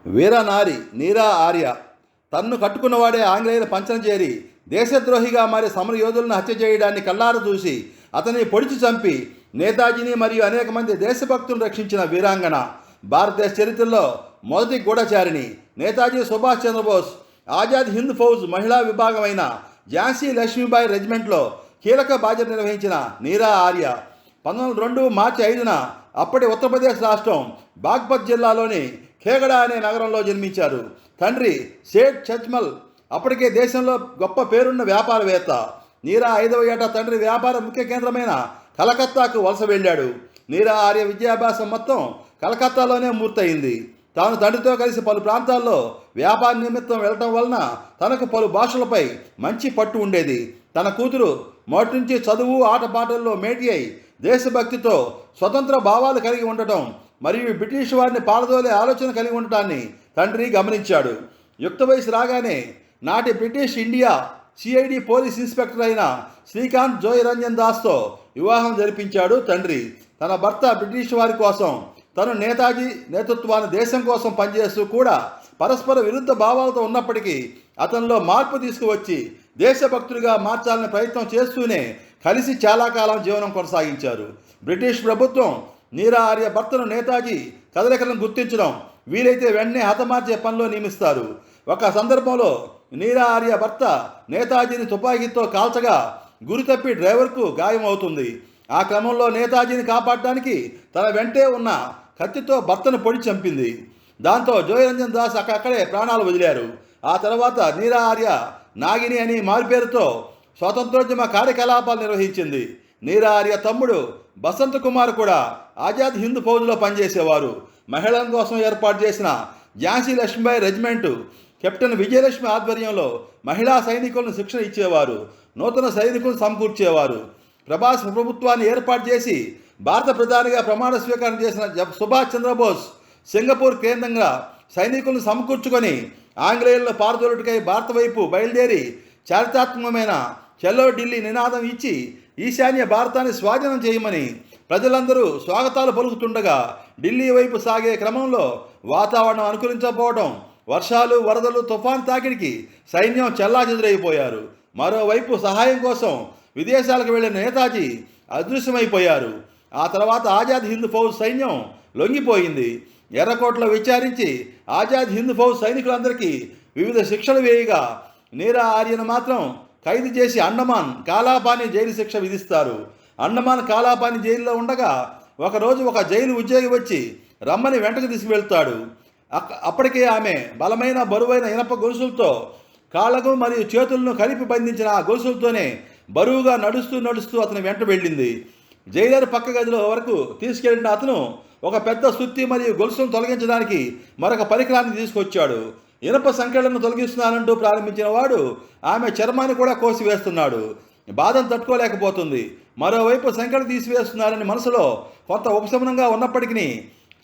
వీరనారి నీరా ఆర్య తన్ను కట్టుకున్నవాడే ఆంగ్లేయుల పంచన చేరి దేశద్రోహిగా మారి సమరయోధులను హత్య చేయడాన్ని కళ్ళార చూసి అతన్ని పొడిచి చంపి నేతాజీని మరియు అనేక మంది దేశభక్తులను రక్షించిన వీరాంగన. భారతదేశ చరిత్రలో మొదటి గూఢచారిణి. నేతాజీ సుభాష్ చంద్రబోస్ ఆజాద్ హింద్ ఫౌజ్ మహిళా విభాగమైన ఝాన్సీ లక్ష్మీబాయి రెజిమెంట్లో కీలక బాధ్యత నిర్వహించిన నీరా ఆర్య 1902 మార్చి 5న అప్పటి ఉత్తరప్రదేశ్ రాష్ట్రం బాగ్పత్ జిల్లాలోని ఖేగడా అనే నగరంలో జన్మించారు. తండ్రి సేఠ్ చచ్మల్ అప్పటికే దేశంలో గొప్ప పేరున్న వ్యాపారవేత్త. నీరా 5వ ఏట తండ్రి వ్యాపార ముఖ్య కేంద్రమైన కలకత్తాకు వలస వెళ్ళాడు. నీరా ఆర్య విద్యాభ్యాసం మొత్తం కలకత్తాలోనే పూర్తయింది. తాను తండ్రితో కలిసి పలు ప్రాంతాల్లో వ్యాపార నిమిత్తం వెళ్ళటం వలన తనకు పలు భాషలపై మంచి పట్టు ఉండేది. తన కూతురు మొదటి నుంచి చదువు ఆటపాటల్లో మేటి అయి దేశభక్తితో స్వతంత్ర భావాలు కలిగి ఉండటం మరియు బ్రిటిష్ వారిని పారదోలే ఆలోచన కలిగి ఉండటాన్ని తండ్రి గమనించాడు. యుక్త వయసు రాగానే నాటి British India CID police inspector అయిన శ్రీకాంత్ జోయ్ రంజన్ దాస్తో వివాహం జరిపించాడు తండ్రి. తన భర్త బ్రిటిష్ వారి కోసం, తను నేతాజీ నేతృత్వాన్ని దేశం కోసం పనిచేస్తూ కూడా పరస్పర విరుద్ధ భావాలతో ఉన్నప్పటికీ అతనిలో మార్పు తీసుకువచ్చి దేశభక్తుడిగా మార్చాలనే ప్రయత్నం చేస్తూనే కలిసి చాలా కాలం జీవనం కొనసాగించారు. బ్రిటిష్ ప్రభుత్వం నీరా ఆర్య భర్తను నేతాజీ కదలికలను గుర్తించడం, వీలైతే వెంటనే హతమార్చే పనిలో నియమిస్తారు. ఒక సందర్భంలో నీరా ఆర్య భర్త నేతాజీని తుపాకీతో కాల్చగా గురి తప్పి డ్రైవర్కు గాయం అవుతుంది. ఆ క్రమంలో నేతాజీని కాపాడడానికి తన వెంటే ఉన్న కత్తితో భర్తను పొడి చంపింది. దాంతో జోయ్ రంజన్ దాస్ అక్కడే ప్రాణాలు వదిలారు. ఆ తర్వాత నీరా ఆర్య నాగిని అని మారుపేరుతో స్వాతంత్రోద్యమ కార్యకలాపాలు నిర్వహించింది. నీరా ఆర్య తమ్ముడు బసంత్ కుమార్ కూడా ఆజాద్ హింద్ ఫౌజ్లో పనిచేసేవారు. మహిళల కోసం ఏర్పాటు చేసిన ఝాన్సీ లక్ష్మీబాయి రెజిమెంటు కెప్టెన్ విజయలక్ష్మి ఆధ్వర్యంలో మహిళా సైనికులను శిక్షణ ఇచ్చేవారు, నూతన సైనికులను సమకూర్చేవారు. ప్రభాస్ ప్రభుత్వాన్ని ఏర్పాటు చేసి భారత ప్రధానిగా ప్రమాణ స్వీకారం చేసిన సుభాష్ చంద్రబోస్ సింగపూర్ కేంద్రంగా సైనికులను సమకూర్చుకొని ఆంగ్లేయులను పారదోలుటకై భారత వైపు బయలుదేరి చారిత్రాత్మకమైన చలో ఢిల్లీ నినాదం ఇచ్చి ఈశాన్య భారతాన్ని స్వాధీనం చేయమని ప్రజలందరూ స్వాగతాలు పలుకుతుండగా ఢిల్లీ వైపు సాగే క్రమంలో వాతావరణం అనుకూలించకపోవడం, వర్షాలు, వరదలు, తుఫాన్ తాకిడికి సైన్యం చెల్లాచెదురైపోయారు. మరోవైపు సహాయం కోసం విదేశాలకు వెళ్లిన నేతాజీ అదృశ్యమైపోయారు. ఆ తర్వాత ఆజాద్ హింద్ ఫౌజ్ సైన్యం లొంగిపోయింది. ఎర్రకోటలో విచారించి ఆజాద్ హింద్ ఫౌజ్ సైనికులందరికీ వివిధ శిక్షలు వేయగా నీరా ఆర్యను మాత్రం ఖైదు చేసి అండమాన్ కాలాపాని జైలు శిక్ష విధిస్తారు. అండమాన్ కాలాపాని జైల్లో ఉండగా ఒకరోజు ఒక జైలు ఉద్యోగి వచ్చి రమ్మని వెంటకు తీసుకువెళ్తాడు. అప్పటికే ఆమె బలమైన బరువైన ఇనప గొలుసులతో కాళ్ళకు మరియు చేతులను కలిపి బంధించిన ఆ గొలుసులతోనే బరువుగా నడుస్తూ అతని వెంట వెళ్ళింది. జైలర్ పక్క గదిలో వరకు తీసుకెళ్లిన అతను ఒక పెద్ద సుత్తి మరియు గొలుసులను తొలగించడానికి మరొక పరికరాన్ని తీసుకొచ్చాడు. ఇనప సంఖ్యలను తొలగిస్తున్నానంటూ ప్రారంభించిన వాడు ఆమె చర్మాన్ని కూడా కోసివేస్తున్నాడు. బాధను తట్టుకోలేకపోతుంది. మరోవైపు సంఖ్యలు తీసివేస్తున్నారని మనసులో కొంత ఉపశమనంగా ఉన్నప్పటికీ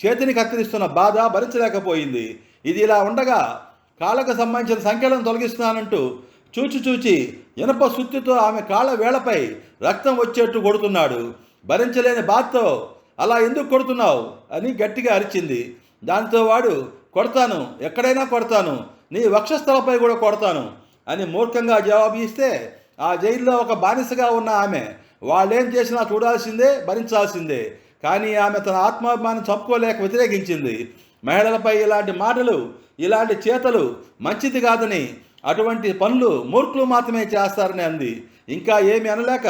చేతిని కత్తిరిస్తున్న బాధ భరించలేకపోయింది. ఇది ఇలా ఉండగా కాళ్ళకు సంబంధించిన సంఖ్యలను తొలగిస్తున్నానంటూ చూచి ఇనప సుత్తితో ఆమె కాళ్ళ వేళ్లపై రక్తం వచ్చేట్టు కొడుతున్నాడు. భరించలేని బాధతో అలా ఎందుకు కొడుతున్నావు అని గట్టిగా అరిచింది. దాంతో వాడు కొడతాను, ఎక్కడైనా కొడతాను, నీ వక్షస్థలపై కూడా కొడతాను అని మూర్ఖంగా జవాబు ఇస్తే ఆ జైల్లో ఒక బానిసగా ఉన్న ఆమె వాళ్ళేం చేసినా చూడాల్సిందే, భరించాల్సిందే. కానీ ఆమె తన ఆత్మాభిమానం చంపుకోలేక వ్యతిరేకించింది. మహిళలపై ఇలాంటి మాటలు, ఇలాంటి చేతలు మంచిది కాదని, అటువంటి పనులు మూర్ఖులు మాత్రమే చేస్తారని అంది. ఇంకా ఏమి అనలేక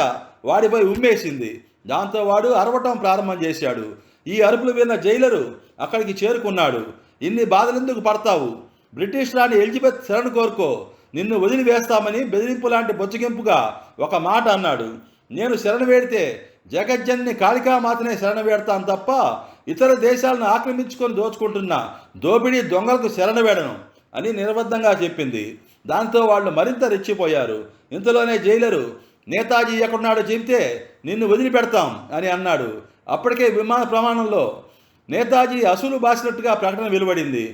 వాడిపై ఉమ్మేసింది. దాంతో వాడు అరవటం ప్రారంభం చేశాడు. ఈ అరుపులు విన్న జైలరు అక్కడికి చేరుకున్నాడు. ఇన్ని బాధలెందుకు పడతావు? బ్రిటిష్ రాణి ఎలిజబెత్ శరణు కోరుకో, నిన్ను వదిలివేస్తామని బెదిరింపు లాంటి బొచ్చగింపుగా ఒక మాట అన్నాడు. నేను శరణ వేడితే జగజ్జన్ని కాళికామాతనే శరణ వేడతాను తప్ప ఇతర దేశాలను ఆక్రమించుకొని దోచుకుంటున్న దోపిడీ దొంగలకు శరణ వేడను అని నిర్బద్ధంగా చెప్పింది. దాంతో వాళ్ళు మరింత రెచ్చిపోయారు. ఇంతలోనే జైలరు నేతాజీ ఎక్కడున్నాడో చెబితే నిన్ను వదిలిపెడతాం అని అన్నాడు. అప్పటికే విమాన ప్రమాణంలో నేతాజీ అసలు బాసినట్టుగా ప్రకటన వెలువడింది.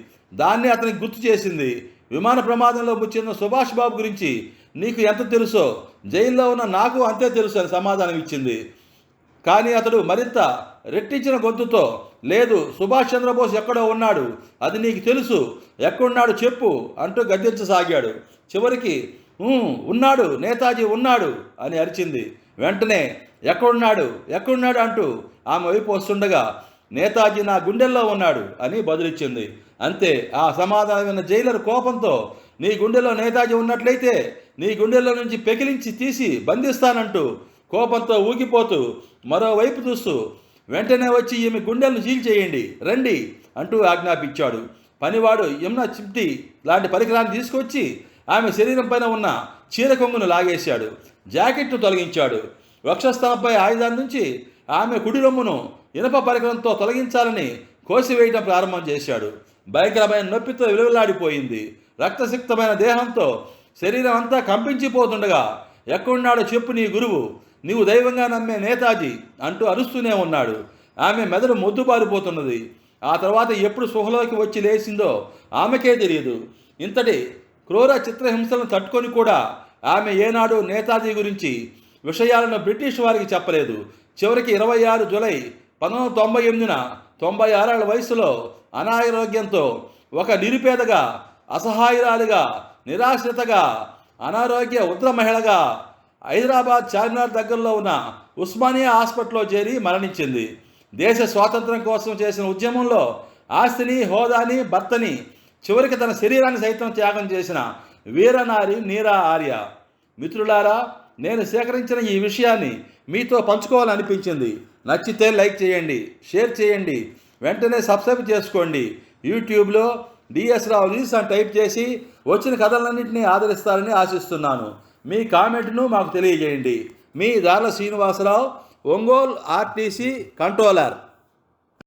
దాన్ని అతనికి గుర్తు చేసింది. విమాన ప్రమాదంలో ముచ్చిన సుభాష్ బాబు గురించి నీకు ఎంత తెలుసో జైల్లో ఉన్న నాకు అంతే తెలుసు అని సమాధానం ఇచ్చింది. కానీ అతడు మరింత రెట్టించిన గొంతుతో, లేదు, సుభాష్ చంద్రబోస్ ఎక్కడో ఉన్నాడు, అది నీకు తెలుసు, ఎక్కడున్నాడు చెప్పు అంటూ గద్దించసాగాడు. చివరికి ఉన్నాడు, నేతాజీ ఉన్నాడు అని అరిచింది. వెంటనే ఎక్కడున్నాడు ఎక్కడున్నాడు అంటూ ఆమె వైపు వస్తుండగా, నేతాజీ నా గుండెల్లో ఉన్నాడు అని బదులిచ్చింది. అంతే. ఆ సమాధానం విన్న జైలర్ కోపంతో, నీ గుండెలో నేతాజీ ఉన్నట్లయితే నీ గుండెల్లో నుంచి పెకిలించి తీసి బంధిస్తానంటూ కోపంతో ఊగిపోతూ మరోవైపు చూస్తూ, వెంటనే వచ్చి ఈమె గుండెలను చీల్చేయండి రండి అంటూ ఆజ్ఞాపించాడు. పనివాడు యమునా చిమ్టి లాంటి పరికరాన్ని తీసుకొచ్చి ఆమె శరీరం పైన ఉన్న చీర కొంగును లాగేశాడు. జాకెట్ను తొలగించాడు. వక్షస్థలంపై ఆయుధాన్ని నుంచి ఆమె కుడి రొమ్మును ఇనప పరికరంతో తొలగించాలని కోసివేయడం ప్రారంభం చేశాడు. భయంకరమైన నొప్పితో విలువలాడిపోయింది. రక్తసిక్తమైన దేహంతో శరీరం అంతా కంపించిపోతుండగా, ఎక్కడున్నాడో చెప్పు నీ గురువు, నీవు దైవంగా నమ్మే నేతాజీ అంటూ అరుస్తూనే ఉన్నాడు. ఆమె మెదడు మొద్దుబారిపోతున్నది. ఆ తర్వాత ఎప్పుడు స్పృహలోకి వచ్చి లేచిందో ఆమెకే తెలియదు. ఇంతటి క్రూర చిత్రహింసలను తట్టుకొని కూడా ఆమె ఏనాడు నేతాజీ గురించి విషయాలను బ్రిటిష్ వారికి చెప్పలేదు. చివరికి 26 జూలై 1998న 96 ఏళ్ల వయసులో అనారోగ్యంతో ఒక నిరుపేదగా, అసహాయురాలిగా, నిరాశ్రితగా, అనారోగ్య ఉద్ర మహిళగా హైదరాబాద్ చార్మినార్ దగ్గరలో ఉన్న ఉస్మానియా హాస్పిటల్లో చేరి మరణించింది. దేశ స్వాతంత్రం కోసం చేసిన ఉద్యమంలో ఆస్తిని, హోదాని, భర్తని, చివరికి తన శరీరాన్ని సైతం త్యాగం చేసిన వీరనారి నీరా ఆర్య. మిత్రులారా, నేను సేకరించిన ఈ విషయాన్ని మీతో పంచుకోవాలనిపించింది. నచ్చితే లైక్ చేయండి, షేర్ చేయండి, వెంటనే సబ్స్క్రైబ్ చేసుకోండి. యూట్యూబ్లో డిఎస్ రావు న్యూస్ అని టైప్ చేసి వచ్చిన కథలన్నింటినీ ఆదరిస్తారని ఆశిస్తున్నాను. మీ కామెంట్ను మాకు తెలియజేయండి. మీ దార్ల శ్రీనివాసరావు, ఒంగోలు ఆర్టీసీ కంట్రోలర్.